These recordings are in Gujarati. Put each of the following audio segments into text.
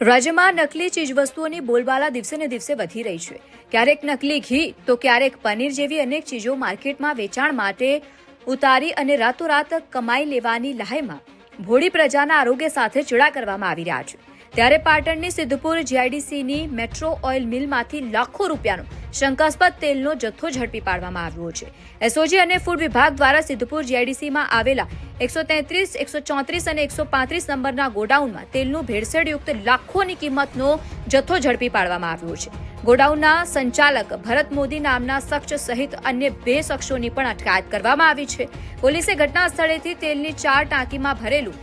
રાજ્યમાં નકલી ચીજવસ્તુઓની બોલબાલા દિવસે ને દિવસે વધી રહી છે। ક્યારેક નકલી ઘી તો ક્યારેક પનીર જેવી અનેક ચીજો માર્કેટમાં વેચાણ માટે ઉતારી અને રાતોરાત કમાઈ લેવાની લહાઈમાં ભોળી પ્રજાના આરોગ્ય સાથે ચેડા કરવામાં આવી રહ્યા છે। ત્યારે પાટણની સિદ્ધપુર જીઆઈડીસીની મેટ્રો ઓઇલ મિલમાંથી લાખો રૂપિયાનો શંકાસ્પદ તેલનો જથ્થો ઝડપી પાડવામાં આવ્યો છે। એસઓજી અને ફૂડ વિભાગ દ્વારા સિદ્ધપુર જીઆઈડીસીમાં આવેલા 133, 134 અને 135 નંબરના ગોડાઉનમાં તેલનું ભેળસેળયુક્ત લાખોની કિંમતનો જથ્થો ઝડપી પાડવામાં આવ્યો છે। ગોડાઉનના સંચાલક ભરત મોદી નામના શખ્સ સહિત અન્ય 2 શખ્સોની પણ અટકાયત કરવામાં આવી છે। પોલીસે ઘટના સ્થળેથી તેલની 4 ટાંકીમાં ભરેલું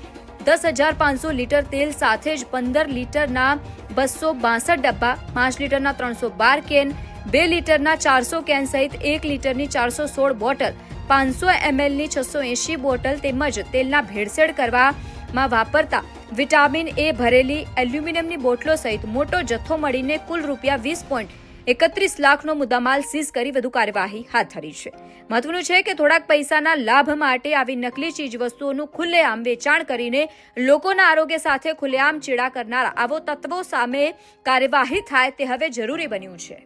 10,500 લીટર તેલ સાથે જ 15 લીટરના 262 ડબ્બા, 5 લીટરના 312 કેન, 2 લીટરના 400 કેન સહિત 1 લીટરની 416 બોટલ, 500 mlની 680 બોટલ તેમજ તેલના ભેળસેળ કરવામાં વાપરતા વિટામિન એ ભરેલી એલ્યુમિનિયમની બોટલો સહિત મોટો જથ્થો મળીને કુલ ₹20.31 લાખનો મુદ્દામાલ સીઝ કરી વધુ કાર્યવાહી હાથ ધરી છે। મહત્વનું છે કે થોડાક પૈસાના લાભ માટે આવી નકલી ચીજવસ્તુઓનું ખુલ્લેઆમ વેચાણ કરીને લોકોના આરોગ્ય સાથે ખુલ્લેઆમ ચેડા કરનારા આવો તત્વો સામે કાર્યવાહી થાય તે હવે જરૂરી બન્યું છે।